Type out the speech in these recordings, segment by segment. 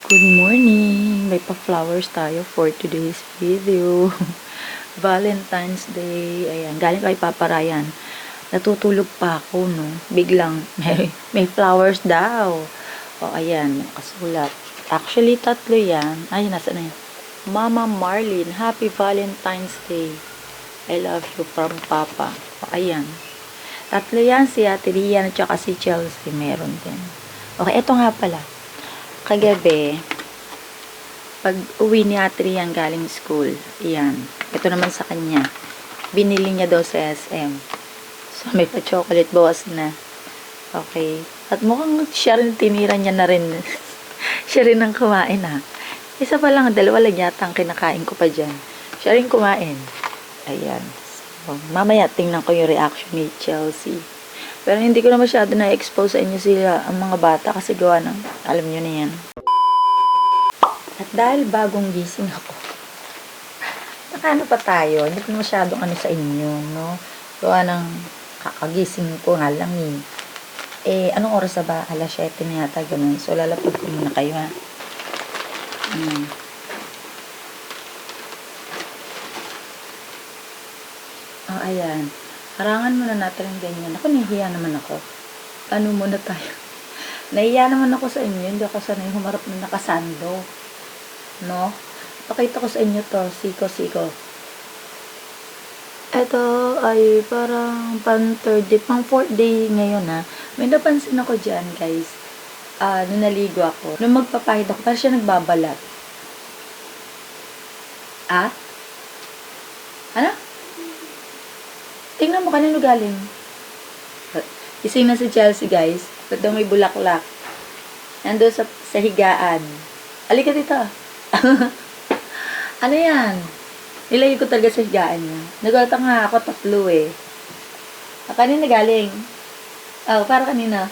Good morning! May pa-flowers tayo for today's video. Valentine's Day. Ayan, galing kay Papa Ryan. Natutulog pa ako, no? Biglang, may flowers daw. O, ayan, nakasulat. Actually, tatlo yan. Ay, nasa na yan? Mama Marlene, Happy Valentine's Day. I love you from Papa. O, ayan. Tatlo yan, si Ate Rian at saka si Chelsea. Meron din. Okay, ito nga pala. Kagabi, pag uwi ni Ate Rian galing school, yan, ito naman sa kanya, binili niya daw sa SM. So, may pa-chocolate, bawas na. Okay. At mukhang siya rin, tinira niya na rin. Siya rin ang kumain, ha. Isa pa lang, dalawa lang yata ang kinakain ko pa dyan. Siya rin kumain. Ayan. So, mamaya, tingnan ko yung reaction ni Chelsea. Pero hindi ko na masyado na-expose sa inyo sila, ang mga bata, kasi gawa ng, alam nyo na yan. At dahil bagong gising ako, nakano pa tayo, hindi ko masyadong ano sa inyo, no? Gawa ng kakagising ko nga lang eh. Anong oras na ba? Alas 7 na yata, ganun. So, lalapag ko muna kayo, ha? Ayan. Harangan muna natin yung ganyan. Ako, nahihiya naman ako. Ano muna tayo? Nahihiya naman ako sa inyo. Hindi ako sanay humarap na nakasando. No? Pakita ko sa inyo to. Siko. Ito ay parang third day, pang fourth day ngayon, ha. May napansin ako dyan, guys. Nung naligo ako. Nung magpapahid ako, parang siya nagbabalat. Ano? Tingnan mo, kanino galing? Ising na si Chelsea, guys. Ba't daw may bulaklak? Nandun sa higaan. Halika dito. Ano yan? Nilagay ko talaga sa higaan niya. Nagulat nga ako, tatlo eh. Kanina galing? Para kanina.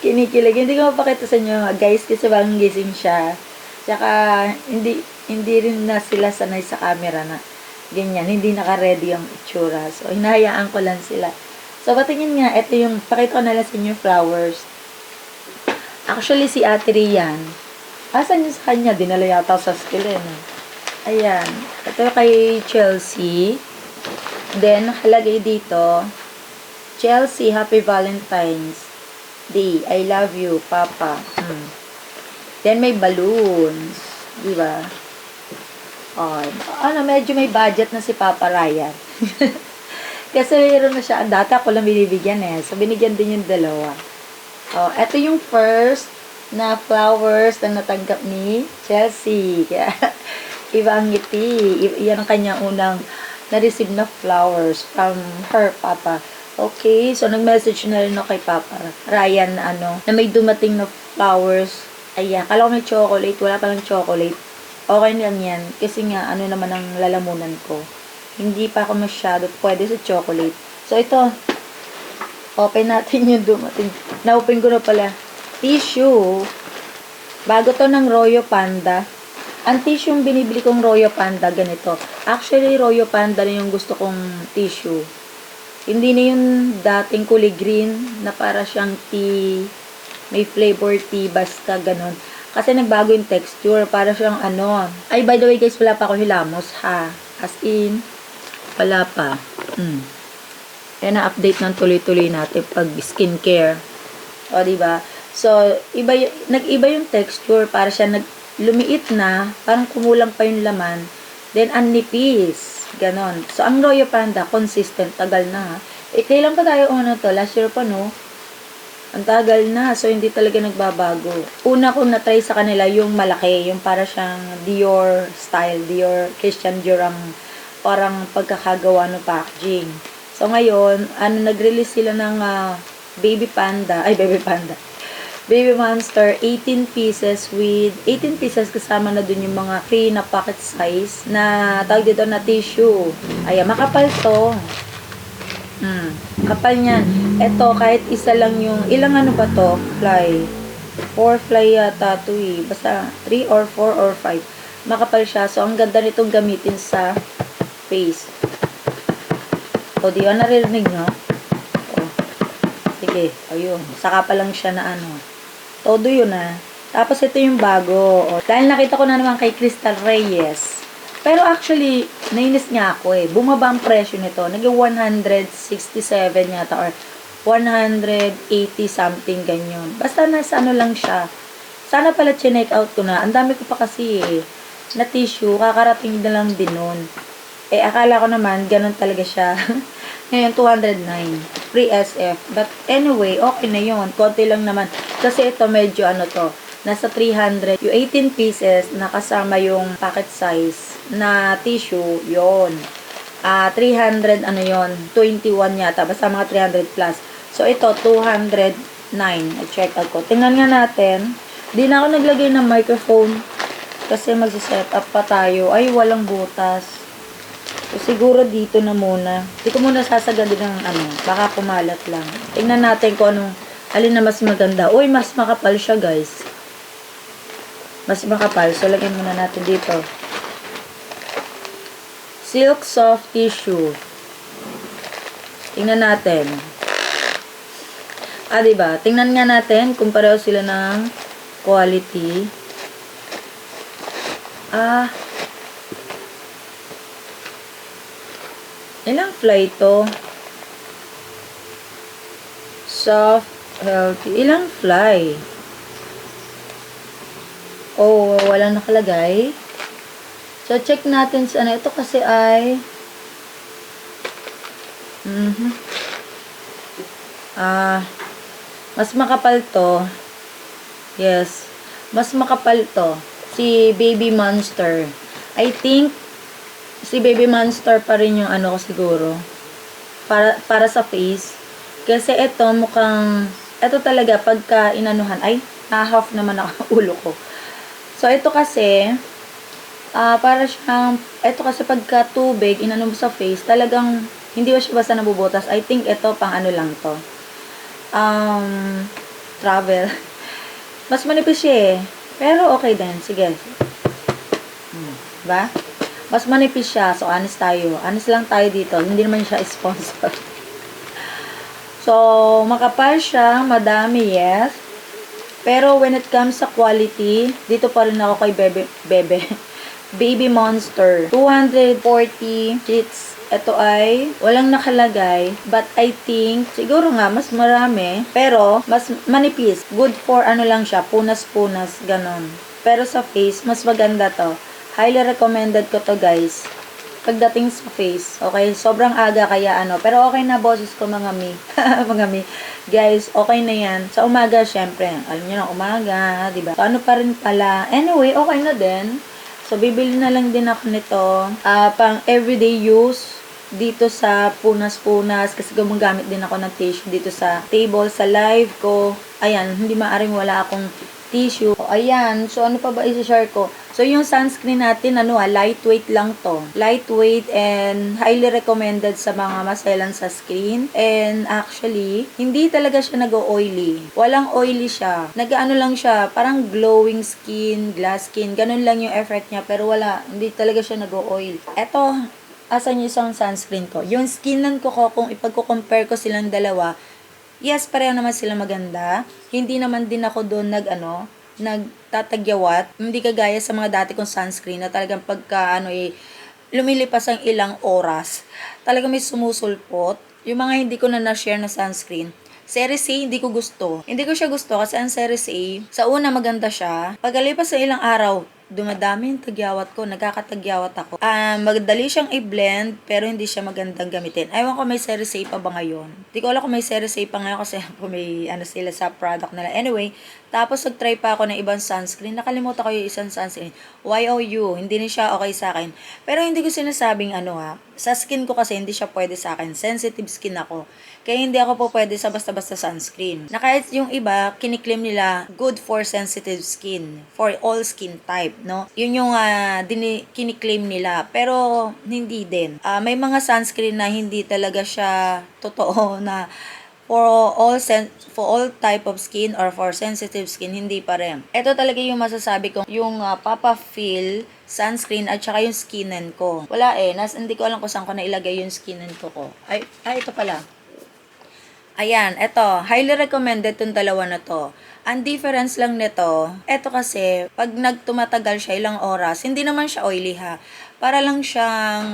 Kinikilig. Hindi ko mapakita sa inyo, guys, kasi bagong gising siya. Tsaka, hindi rin na sila sanay sa camera na ganyan. Hindi naka-ready yung itsura. So, hinahayaan ko lang sila. So, patingin nga, ito yung, pakita ko na lang sa inyo yung flowers. Actually, si Ate Rian, asan yung sa kanya? Dinala yata sa school, eh. Ayan. Ito kay Chelsea. Then, nakalagay dito, Chelsea, Happy Valentine's Day. I love you, Papa. Then, may balloons. Diba? Medyo may budget na si Papa Ryan. Kasi mayroon na siya. Dati ako lang binibigyan eh. So, binigyan din yung dalawa. Ito yung first na flowers na natanggap ni Chelsea. Kaya, iba ang ngiti. Yan ang kanyang unang na-receive na flowers from her Papa. Okay, so nag-message na rin ako kay Papa Ryan na may dumating na flowers. Ayan, kala ko may chocolate. Wala palang chocolate. Okay lang yan. Kasi nga, naman ang lalamunan ko. Hindi pa ako masyado pwede sa chocolate. So, ito. Open natin yung dumating. Na-open ko na pala. Tissue. Bago to ng Royal Panda. Ang tissue yung binibili kong Royal Panda, ganito. Actually, Royal Panda na yung gusto kong tissue. Hindi na yung dating kulay green na para siyang tea. May flavor tea, basta ganon. Kasi nagbago yung texture, para siyang Ay, by the way guys, wala pa ako hilamos, ha. As in, wala pa. Yan na update ng tuloy-tuloy natin pag skincare. O, diba? So, nag-iba yung texture, para siya lumiit na, parang kumulang pa yung laman. Then, ang nipis. Ganon. So, ang Royal Panda, consistent, tagal na, ha. Kailan pa tayo to? Last year pa, no? Ang tagal na. So, hindi talaga nagbabago. Una kong na-try sa kanila yung malaki. Yung para siyang Dior style. Dior, Christian Dior ang parang pagkakagawa ng packaging. So, ngayon, nag-release sila ng Baby Monster, 18 pieces with 18 pieces kasama na dun yung mga free na pocket size na tawag dito na tissue. Ayan, makapal to. Kapal niyan. Ito, kahit isa lang yung, ilang ba to? Fly. 4 fly yata to eh. Basta 3 or 4 or 5. Makapal siya. So, ang ganda nitong gamitin sa face. O, di ba naririnig nyo? Sige, ayun. Saka pa lang siya na Todo yun Tapos ito yung bago. O, dahil nakita ko na naman kay Crystal Reyes. Pero actually, nainis nga ako eh. Bumaba ang presyo nito. Naging 167 yata or 180 something ganyan. Basta nasa ano lang siya. Sana pala chinek out ko na. Ang dami ko pa kasi eh, na tissue. Kakarating na lang din nun. Eh, akala ko naman, ganun talaga siya. Ngayon, 209. Free SF. But anyway, okay na yun. Konti lang naman. Kasi ito medyo ano to. Nasa 300. Yung 18 pieces, nakasama yung packet size na tissue, yon 300, ano yon 21 yata. Basta mga 300 plus. So, ito, 209. I-check out ko. Tingnan nga natin. Di na ako naglagay ng microphone. Kasi magsiset up pa tayo. Ay, walang butas. So, siguro dito na muna. Hindi ko muna sasagadin ng ano. Baka pumalat lang. Tingnan natin kung anong, alin na mas maganda. Uy, mas makapal siya, guys. Mas makapal. So, lagyan muna natin dito. Silk soft tissue. Tingnan natin. Diba? Tingnan nga natin kung pareho sila ng quality. Ilang fly to? Soft, healthy. Ilang fly? Oh, walang nakalagay. So, check natin sa ano. Ito kasi ay mas makapal to. Yes. Mas makapal to. Si Baby Monster. I think si Baby Monster pa rin yung ano ko siguro. Para sa face. Kasi ito mukhang, ito talaga pagka inanuhan. Ay, na-half naman ako ulo ko. So, ito kasi para siyang, ito kasi pagka tubig, inano mo sa face, talagang, hindi ba siya basta nabubutas. I think ito, pang ano lang to. Travel. Mas manipis siya eh. Pero okay din. Sige. Diba? Mas manipis siya. So, honest tayo. Honest lang tayo dito. Hindi naman siya sponsor. So, makapal siya. Madami, yes. Pero when it comes sa quality, dito pa rin ako kay Baby Monster. 240 sheets. Ito ay walang nakalagay. But I think, siguro nga, mas marami. Pero, mas manipis. Good for ano lang siya. Punas-punas. Ganon. Pero sa face, mas maganda to. Highly recommended ko to, guys. Pagdating sa face. Okay? Sobrang aga kaya ano. Pero okay na, boses ko, mga mi. Mga mi. Guys, okay na yan. Sa umaga, syempre. Alam nyo na, umaga. Diba? So, ano pa rin pala. Anyway, okay na din. So, bibili na lang din ako nito. Pang everyday use. Dito sa punas-punas. Kasi gumagamit din ako ng tissue dito sa table, sa live ko. Ayan, hindi maaring wala akong tissue. O, ayan. So, ano pa ba i-share ko? So, yung sunscreen natin, lightweight lang to. Lightweight and highly recommended sa mga maselan sa skin. And actually, hindi talaga siya nag-oily. Walang oily siya. Nag-ano lang siya, parang glowing skin, glass skin. Ganun lang yung effect niya. Pero wala, hindi talaga siya nag-oil. Eto, asan yung isang sunscreen ko? Yung skinan ko kung ipagko-compare ko silang dalawa, yes, pareho naman sila maganda. Hindi naman din ako doon nagtatagyawat. Hindi kagaya sa mga dati kong sunscreen na talagang pagka lumilipas ang ilang oras. Talagang may sumusulpot. Yung mga hindi ko na-share na sunscreen. Series A, hindi ko gusto. Hindi ko siya gusto kasi ang Series A, sa una maganda siya. Pagkalipas sa ilang araw, dumadami yung tagyawat ko, nagkakatagyawat ako. Magdali siyang i-blend, pero hindi siya magandang gamitin. Ewan ko may Series A pa ba ngayon. Hindi ko alam kung may Series A pa ngayon kasi may sila sa product nila. Anyway, tapos nag-try pa ako ng ibang sunscreen. Nakalimutan ko yung isang sunscreen. YOU, hindi rin siya okay sa akin. Pero hindi ko sinasabing sa skin ko kasi hindi siya pwede sa akin. Sensitive skin ako. Kaya hindi ako po pwede sa basta-basta sunscreen. Na kahit yung iba, kiniklaim nila good for sensitive skin. For all skin type, no? Yun yung kiniklaim nila. Pero hindi din. May mga sunscreen na hindi talaga siya totoo na for all type of skin or for sensitive skin, hindi pa rin. Ito talaga yung masasabi ko, yung Papa Feel sunscreen at saka yung skinan ko. Wala hindi ko alam kung saan ko nailagay yung skinan ko. Ay, ito pala. Ayan, eto, highly recommended tong dalawa na to. Ang difference lang nito, eto kasi, pag nagtumatagal siya ilang oras, hindi naman siya oily ha. Para lang siyang,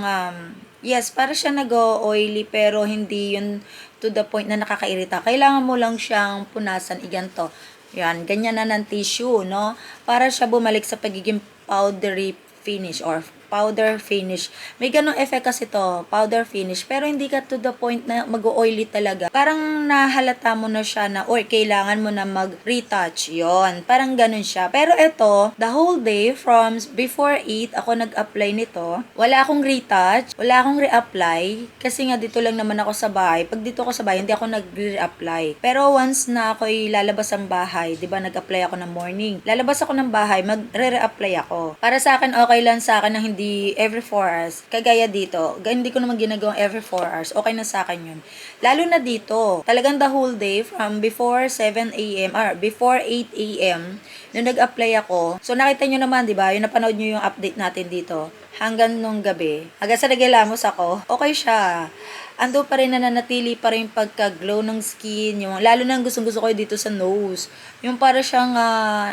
yes, para siya nag-oily pero hindi yun to the point na nakakairita. Kailangan mo lang siyang punasan, iganto. Yan, ganyan na ng tissue, no? Para siya bumalik sa pagiging powdery finish or powder finish. May ganong effect kasi to, powder finish, pero hindi ka to the point na mag-oily talaga. Parang nahalata mo na siya na, or kailangan mo na mag-retouch. Yon, parang ganon siya. Pero ito, the whole day, from before 8, ako nag-apply nito. Wala akong retouch, wala akong re-apply, kasi nga dito lang naman ako sa bahay. Pag dito ako sa bahay, hindi ako nag-re-apply. Pero once na ako'y lalabas ang bahay, di ba, nag-apply ako ng morning. Lalabas ako ng bahay, mag-re-apply ako. Para sa akin, okay lang sa akin na hindi every 4 hours. Kagaya dito, hindi ko naman ginagawang every 4 hours. Okay na sa akin yun. Lalo na dito, talagang the whole day from before 7 a.m. or before 8 a.m. nung nag-apply ako. So nakita nyo naman, di ba? Yung napanood nyo yung update natin dito. Hanggang nung gabi. Hanggang sa nagilamos ako, okay siya. Ando pa rin, nananatili pa rin pagka-glow ng skin. Yung, lalo na gustong-gusto ko dito sa nose. Yung para siyang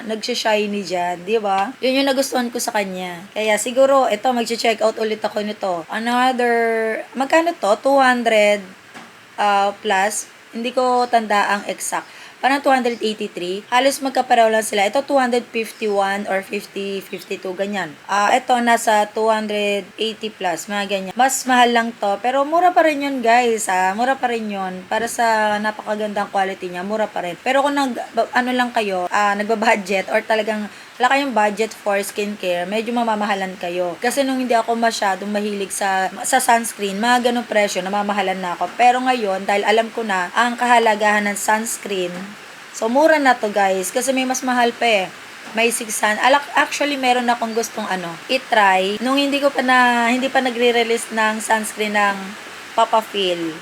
nagsha-shiny dyan, di ba? Yun yung nagustuhan ko sa kanya. Kaya siguro, ito, mag-check out ulit ako nito. Another, magkano to? 200 plus. Hindi ko tanda ang exact. Parang 283. Halos magkapareho lang sila. Ito 251 or 50, 52, ganyan. Ito nasa 280 plus, mga ganyan. Mas mahal lang to, pero mura pa rin yun, guys. Mura pa rin yun. Para sa napakagandang quality niya, mura pa rin. Pero kung ano lang kayo, nagbabudget or talagang wala kayong budget for skincare, medyo mamamahalan kayo. Kasi nung hindi ako masyadong mahilig sa sunscreen, mga ganong presyo, namamahalan na ako. Pero ngayon, dahil alam ko na ang kahalagahan ng sunscreen, so mura na to, guys. Kasi may mas mahal pa eh. May 600. Actually, meron akong gustong i-try. Nung hindi pa nagre-release ng sunscreen ng Papa Phil.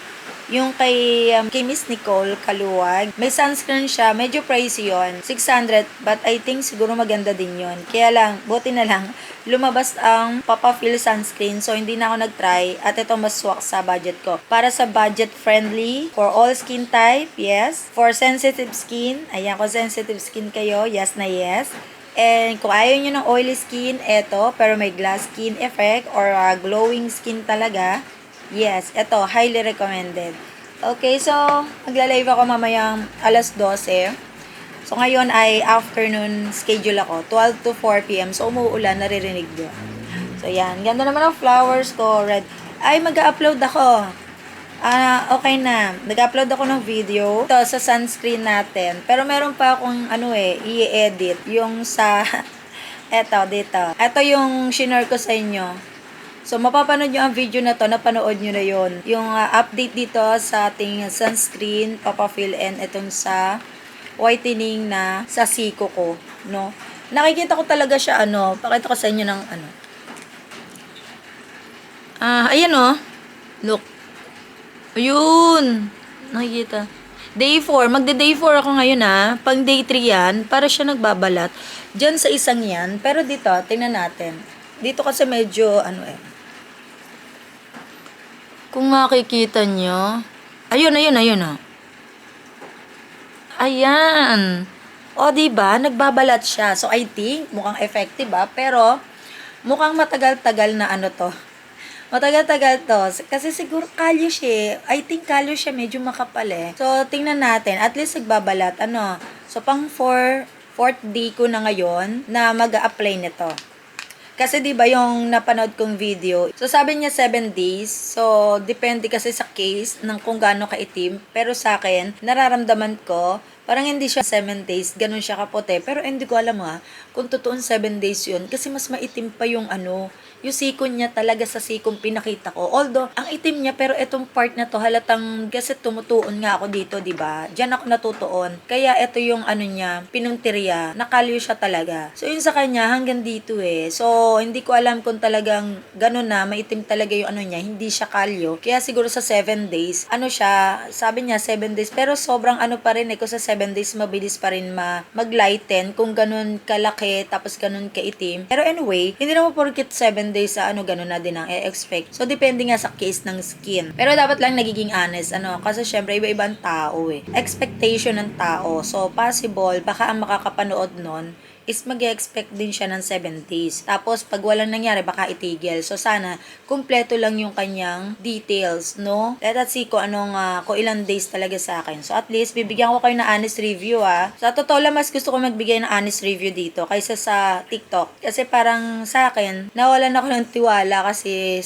Yung kay Miss Nicole Kaluwag. May sunscreen siya. Medyo pricey yon, 600. But I think siguro maganda din yon. Kaya lang, buti na lang, lumabas ang Papa Phil sunscreen. So, hindi na ako nag-try. At ito mas swak sa budget ko. Para sa budget friendly, for all skin type, yes. For sensitive skin, ayan, kung sensitive skin kayo, yes na yes. And kung ayaw nyo ng oily skin, eto, pero may glass skin effect or glowing skin talaga, yes, ito, highly recommended. Okay, so, magla-live ako mamayang alas 12. So, ngayon ay afternoon schedule ako, 12 to 4 p.m. So, umuulan, naririnig nyo. So, yan. Ganda naman ang flowers ko, red. Ay, mag-upload ako. Okay na. Nag-upload ako ng video. Ito, sa sunscreen natin. Pero meron pa akong, i-edit. Yung sa, eto, dito. Ito yung shinare ko sa inyo. So, mapapanood nyo ang video na to, napanood nyo na yon. Yung update dito sa ating sunscreen, Papa Phil, and itong sa whitening na sa siko ko, no? Nakikita ko talaga siya, pakita ko sa inyo ng, ayan, look. Ayun, nakikita. Day 4, magde-day 4 ako ngayon, Pang day 3 yan, para siya nagbabalat. Diyan sa isang yan, pero dito, tingnan natin. Dito kasi medyo, kung makikita nyo, ayun, Ayan. O, diba? Nagbabalat siya. So, I think, mukhang effective, pero, mukhang matagal-tagal na to. Matagal-tagal to. Kasi siguro kalyo siya. I think kalyo siya, medyo makapal eh. So, tingnan natin. At least nagbabalat. So, pang 4th day ko na ngayon na mag-a-apply nito. Kasi 'di ba yung napanood kong video, so sabi niya 7 days. So depende kasi sa case ng kung gaano kaitim. Pero sa akin, nararamdaman ko parang hindi siya 7 days, ganun siya kapote. Pero hindi ko alam kung totoong 7 days yun. Kasi mas maitim pa yung yung sikon niya talaga sa sikong pinakita ko. Although, ang itim niya, pero itong part na to, halatang, kasi tumutuon nga ako dito, diba? Diyan ako natutuon. Kaya ito yung niya, pinuntirya, nakalyo siya talaga. So, yun sa kanya, hanggang dito eh. So, hindi ko alam kung talagang ganun na, maitim talaga yung niya, hindi siya kalyo. Kaya siguro sa 7 days, siya, sabi niya 7 days, pero sobrang pa rin eh, kung sa 7 days, mabilis pa rin mag-lighten kung ganun kalaki, tapos ganun kaitim. Pero anyway, hindi naman porkit 7 7 days sa ganun na din ang e-expect. So, depende nga sa case ng skin. Pero dapat lang nagiging honest, kasi syempre, iba-ibang tao eh. Expectation ng tao. So, possible, baka ang makakapanood nun is mag-expect din siya ng 7 days. Tapos, pag walang nangyari, baka itigil. So, sana, kumpleto lang yung kanyang details, no? Let us see kung ilang days talaga sa akin. So, at least, bibigyan ko kayo ng honest review, Sa totoo lang, mas gusto ko magbigay ng honest review dito kaysa sa TikTok. Kasi parang sa akin, nawalan ako ng tiwala kasi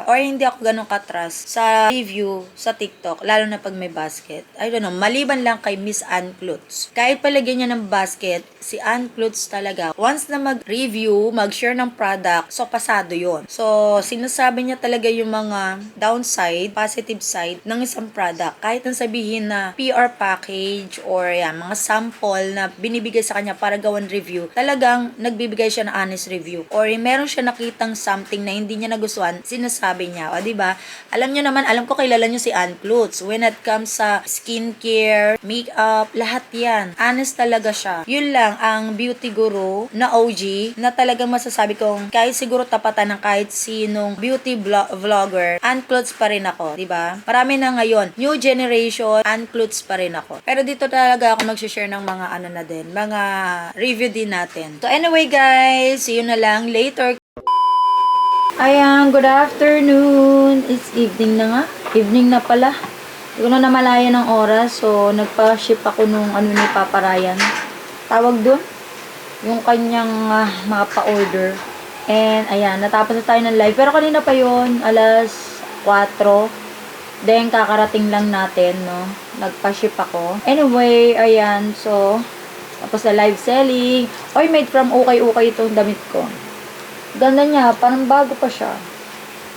or hindi ako ganun katras sa review sa TikTok, lalo na pag may basket. I don't know, maliban lang kay Miss Ann Klutz. Kahit palagyan niya ng basket, si Ann Klutz talaga, once na mag-review, mag-share ng product, so pasado yon. So, sinasabi niya talaga yung mga downside, positive side ng isang product. Kahit nang sabihin na PR package or mga sample na binibigay sa kanya para gawan review, talagang nagbibigay siya ng honest review. Or meron siya nakitang something na hindi niya nagustuhan, sinasabi niya. O, diba? Alam ko kilala niyo si Ann Klutz. When it comes sa skincare, makeup, lahat yan. Honest talaga siya. Yun lang ang beauty guru na OG na talagang masasabi kong kahit siguro tapatan ng kahit sinong beauty vlogger, Ann Klutz pa rin ako, diba? Marami na ngayon, new generation, Ann Klutz pa rin ako. Pero dito talaga ako mag-share ng mga mga review din natin. So anyway guys, see you na lang later. Ayan, good afternoon. It's evening na nga. Evening na pala. Hindi ko na namalaya ng oras. So, nagpa-ship ako nung ni Papa Ryan. Tawag dun? Yung kanyang mga pa-order. And, ayan, natapos na tayo ng live. Pero kanina pa yun, alas 4. Then, kakarating lang natin, no? Nagpa-ship ako. Anyway, ayan, so, tapos na live selling. Oy, made from ukay-ukay itong damit ko. Ganda niya, parang bago pa siya.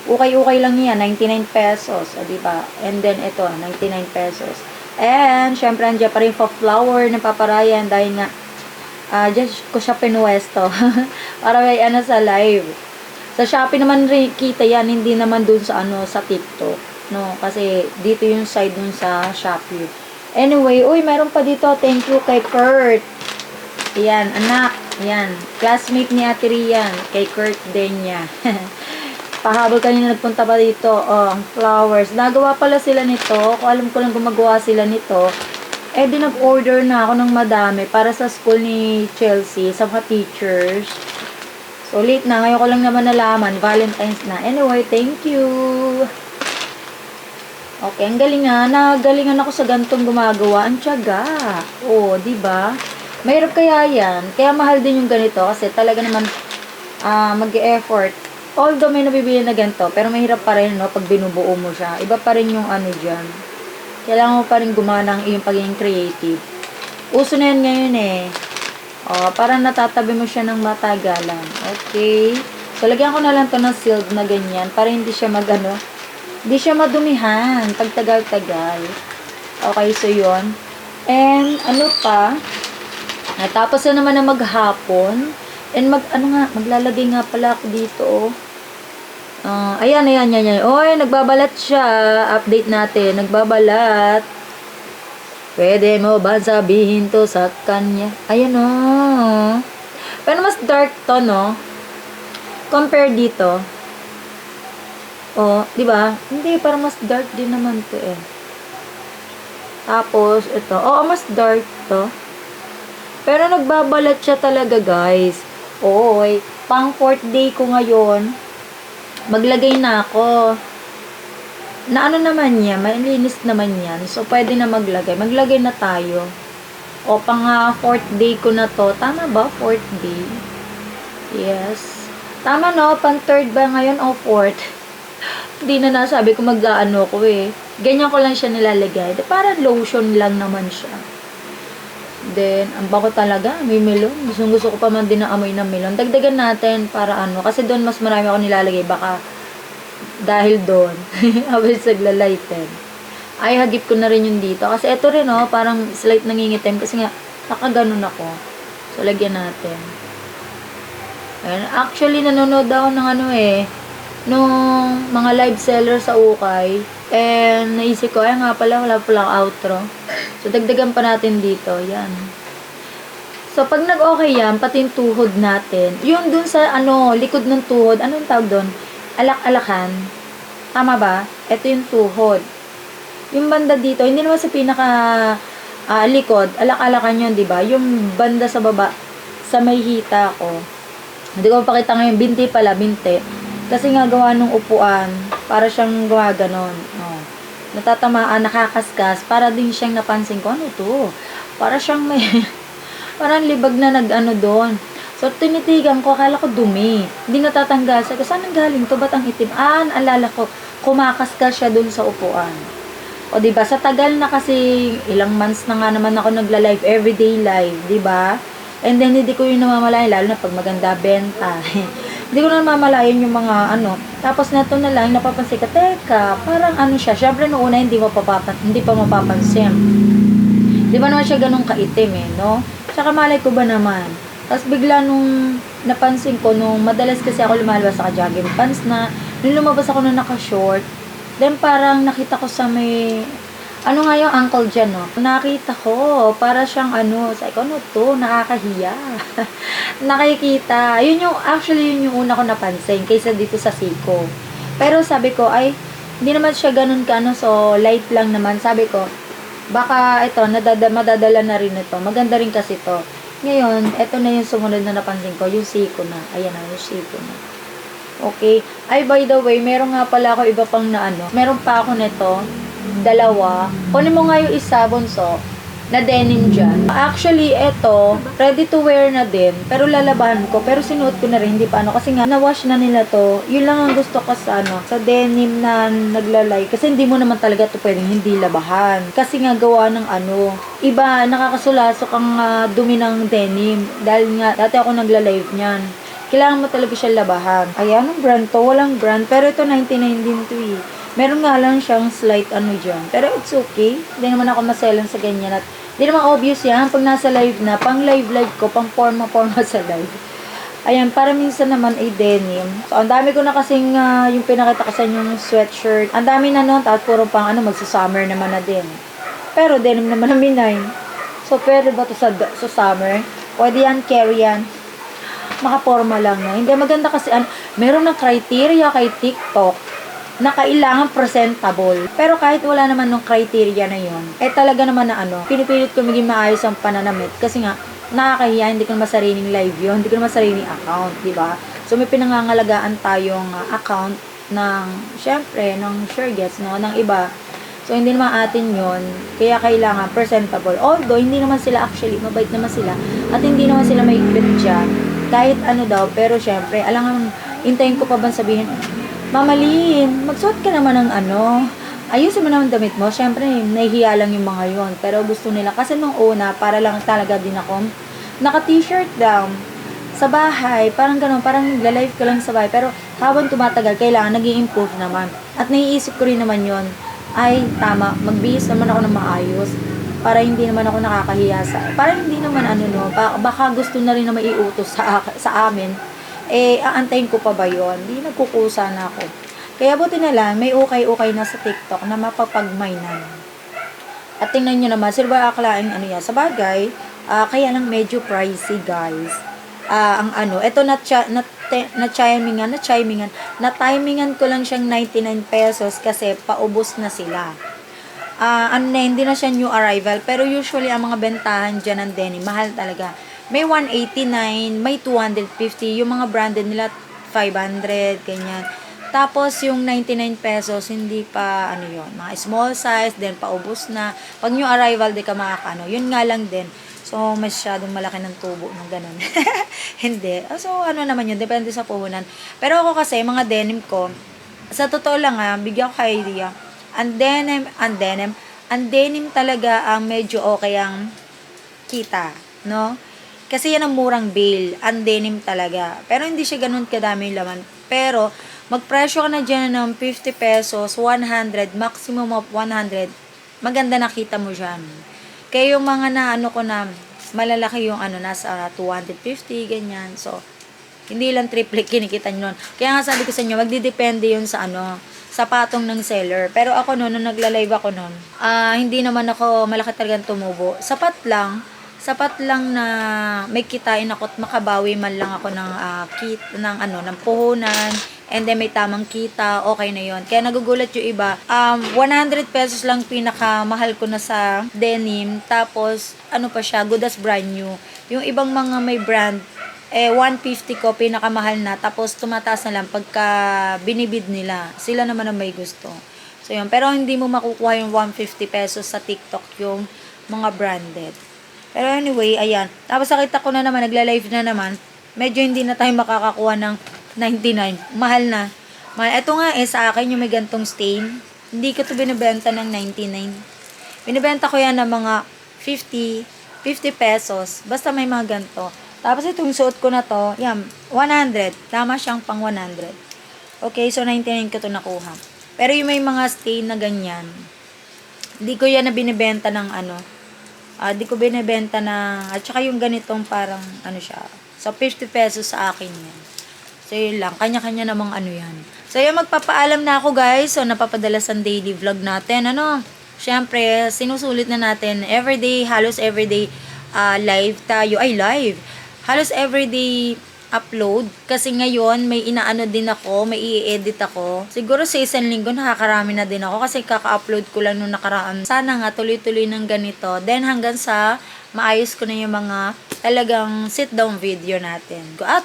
Ukay-ukay lang niya, 99 pesos, diba? And then, ito, 99 pesos. And, syempre, andyan pa rin flower ng Papa Ryan dahil nga, dyan ko siya pinuwesto. Para may sa live. Sa Shopee naman rin kita yan, hindi naman dun sa sa TikTok. No, kasi dito yung side dun sa Shopee. Anyway, uy, meron pa dito. Thank you kay Kurt. Ayan, anak. Ayan, classmate ni Ate Rian. Kay Kurt din niya. Pahabol kanina nagpunta pa dito. Oh, flowers. Nagawa pala sila nito. Kung alam ko lang gumagawa sila nito. Di nag-order na ako ng madami para sa school ni Chelsea, sa mga teachers. So, late na. Ngayon ko lang naman nalaman. Valentine's na. Anyway, thank you. Okay, ang galing nga. Nagalingan ako sa gantong gumagawa. Ang tiyaga. Oh, diba? Mahirap kaya yan. Kaya mahal din yung ganito kasi talaga naman mag-e-effort. Although may nabibili na ganito, pero mahirap pa rin, no, pag binubuo mo siya. Iba pa rin yung dyan. Kailangan mo pa rin gumana ang iyong pagiging creative. Uso na yan ngayon eh. Parang natatabi mo siya ng matagalan. Okay. So, lagyan ko na lang to ng sealed na ganyan para hindi siya hindi siya madumihan pag tagal-tagal. Okay, so yun. And, pa, natapos na naman na maghapon. And maglalagay nga pala ako dito, ayan. Oy, nagbabalat siya. Update natin. Nagbabalat. Pwede mo ba sabihin to sa kanya? Ayan, pero mas dark to, no? Compare dito. Di ba? Hindi, parang mas dark din naman to eh. Tapos, ito. Mas dark to. Pero nagbabalat siya talaga, guys. Oy, pang 4th day ko ngayon. Maglagay na ako. Na naman niya, malinis naman yan. So, pwede na maglagay. Maglagay na tayo. Pang 4th day ko na to. Tama ba? 4th day? Yes. Tama, no? Pang 3rd ba ngayon o 4th? Hindi na nasabi ko mag-ano ko eh. Ganyan ko lang siya nilalagay. Parang lotion lang naman siya. Then, ang bako talaga, may melon. Gusto ko pa man din na amoy ng melon. Dagdagan natin para kasi doon mas marami ako nilalagay. Baka, dahil doon, habang sagla-lighten. Ay, hagip ko na rin yung dito. Kasi ito rin, parang slight nangingitim. Kasi nga, nakaganon ako. So, lagyan natin. Ayan. Actually, nanonood ako ng nung mga live seller sa Ukay. And naisip ko, nga pala, wala palang outro. So, dagdagan pa natin dito. Yan. So, pag nag-okay yan, pati yung tuhod natin, yung dun sa, likod ng tuhod, anong tawag dun? Alak-alakan. Tama ba? Ito yung tuhod. Yung banda dito, hindi naman sa pinaka likod, alak-alakan yun, di ba? Yung banda sa baba, sa may hita ko. Hindi ko mapakita ngayon, binti pala, binti. Kasi nga gawa nung upuan, para siyang gawa ganon. Oh. Natatamaan, nakakaskas, para din siyang napansin ko, ano to? Para siyang may, parang libag na nag-ano doon. So, tinitigan ko, akala ko dumi. Hindi natatanggal. Sabi ko, saan galing to? Ba't ang itim? Alala ko, kumakaskas siya doon sa upuan. O, diba? Sa tagal na kasi, ilang months na nga naman ako nagla-live, everyday live, diba? And then, hindi ko yung namamalayan, lalo na pag maganda benta. Hindi ko na namamalayan yung mga Tapos, nato na lang, napapansin ka, teka, parang siya. Siyempre, noong una, hindi pa mapapansin. Di ba naman siya ganun kaitim no? Tsaka malay ko ba naman? Tapos, bigla nung napansin ko, nung madalas kasi ako lumalabas sa jogging pants na, nung lumabas ako na naka-short, then parang nakita ko sa may, nga yung ankle dyan, no? Nakita ko, para siyang sabi ko, to? Nakakahiya. Nakikita. Actually, yun yung una ko napansin, kaysa dito sa siko. Pero sabi ko, ay, hindi naman siya ganun so light lang naman. Sabi ko, baka ito, madadala na rin ito. Maganda rin kasi ito. Ngayon, ito na yung sumunod na napansin ko, yung siko na. Ayan na, yung siko na. Okay. Ay, by the way, meron nga pala ako iba pang meron pa ako nito, dalawa. Kunin mo nga yung isa, bunso, na denim dyan. Actually, ito, ready to wear na din, pero lalabahan ko. Pero sinuot ko na rin, hindi pa kasi nga, na-wash na nila to. Yun lang ang gusto ko sa sa denim na naglalay. Kasi hindi mo naman talaga to pwedeng hindi labahan. Kasi nga gawa ng iba, nakakasulasok ang dumi ng denim. Dahil nga, dati ako nagla-live niyan. Kailangan mo talaga siya labahan. Ayan, ang brand to, walang brand. Pero ito, 99 din to eh. Meron nga lang siyang slight dyan. Pero it's okay. Hindi naman ako maselan sa ganyan. At hindi naman obvious yan. Pag nasa live na, pang live ko, pang forma sa live. Ayan, para minsan naman ay denim. So, ang dami ko na kasing yung pinakita ko sa yung sweatshirt. Ang dami na nun, tapos puro pang magsa-summer naman na din. Pero denim naman ang minay. So, pwede ba to sa summer? Pwede yan, carry yan. Makaporma lang na. Hindi maganda kasi, meron ng criteria kay TikTok na kailangan presentable. Pero kahit wala naman nung criteria na yun, talaga naman na pinipilit ko maging maayos ang pananamit. Kasi nga, nakakahiya, hindi ko naman sariling live yun, hindi ko naman sariling account, di ba? So, may pinangangalagaan tayong account ng, syempre, ng share gets, ng iba. So, hindi naman atin yun. Kaya kailangan presentable. Although, hindi naman sila actually, mabait naman sila. At hindi naman sila may quit dyan. Kahit daw, pero syempre, alam hintayin ko pa ba sabihin, Mamalin, magsuot ka naman ng ayusin mo naman damit mo. Syempre, nahihiya lang yung mga yon. Pero gusto nila, kasi nung una, para lang talaga din ako, naka-t-shirt down sa bahay, parang ganun, parang nagla-live ka lang sa bahay. Pero habang tumatagal, kailangan nag-i-improve naman. At naiisip ko rin naman yon, ay, tama, magbihis naman ako ng maayos. Para hindi naman ako nakakahiya para hindi naman baka gusto na rin na maiutos sa amin. Aantayin ko pa ba yun? Hindi, nagkukusa na ako. Kaya buti na lang, may ukay-ukay na sa TikTok na mapapagmaynan. At tingnan nyo naman, sila ba akalaing yan? Sa bagay, kaya lang medyo pricey, guys. Ito na-timingan ko lang siyang 99 pesos kasi paubos na sila. Hindi na siya new arrival, pero usually ang mga bentahan dyan ng denim, mahal talaga. May 189, may 250, yung mga branded nila 500, ganyan. Tapos yung 99 pesos, hindi pa yun, mga small size, then paubos na. Pag new arrival, di ka yun nga lang din. So, masyadong malaki ng tubo ng ganun. Hindi. So, naman yun, depende sa puhunan. Pero ako kasi, mga denim ko, sa totoo lang bigyan ko kayo idea. Ang denim talaga ang medyo okay ang kita, no? Kasi yan ang murang bale, ang denim talaga. Pero hindi siya ganun kadami yung laman. Pero, magpresyo ka na dyan ng 50 pesos, 100, maximum of 100, maganda nakita mo dyan. Kaya yung mga malalaki yung nasa 250, ganyan. So, hindi lang triple kinikita nyo nun. Kaya nga sabi ko sa inyo, magdidepende yun sa sa patong ng seller. Pero ako nung nagla-live ako nun, hindi naman ako malaki talagang tumubo. Sapat lang sapat lang na may kitain ako at makabawi man lang ako ng ng puhunan, and then may tamang kita, okay na yon. Kaya nagugulat yung iba, 100 pesos lang pinakamahal ko na sa denim, tapos ano pa siya, good as brand new. Yung ibang mga may brand, 150 ko, pinakamahal na, tapos tumataas na lang pagka binibid nila. Sila naman ang may gusto. So yun, pero hindi mo makukuha yung 150 pesos sa TikTok yung mga branded. Pero anyway, ayan. Tapos nakita ko na naman, nagla-live na naman, medyo hindi na tayo makakakuha ng 99. Mahal na. Ito nga sa akin yung may gantong stain. Hindi ko to binibenta ng 99. Binibenta ko yan ng mga 50 pesos. Basta may mga ganto. Tapos itong suot ko na to, yan, 100. Tama siyang pang 100. Okay, so 99 ko to nakuha. Pero yung may mga stain na ganyan, hindi ko yan na binibenta ng di ko binibenta na, at saka yung ganitong parang, siya. So, 50 pesos sa akin yan. So, yun lang. Kanya-kanya namang yan. So, yun, magpapaalam na ako, guys. So, napapadala sa daily vlog natin. Siyempre, sinusulit na natin. Everyday, halos everyday live tayo. Ay, live. Halos everyday upload. Kasi ngayon, may inaano din ako, may i-edit ako. Siguro sa isang linggo, nakakarami na din ako kasi kaka-upload ko lang nung nakaraan. Sana nga, tuloy-tuloy ng ganito. Then, hanggang sa maayos ko na yung mga talagang sit-down video natin. At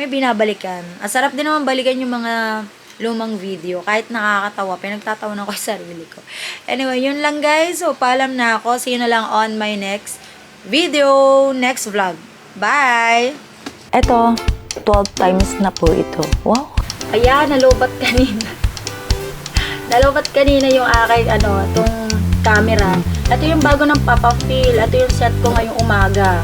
may binabalikan. Sarap din naman balikan yung mga lumang video. Kahit nakakatawa, pinagtatawa na ko sa sarili ko. Anyway, yun lang guys. So, paalam na ako. See you na lang on my next video, next vlog. Bye! Eto, 12 times na po ito. Wow! Ayan, nalobat kanina. Nalobat kanina yung aking, itong camera. Ito yung bago ng Papa Phil. Ito yung set ko ngayong umaga.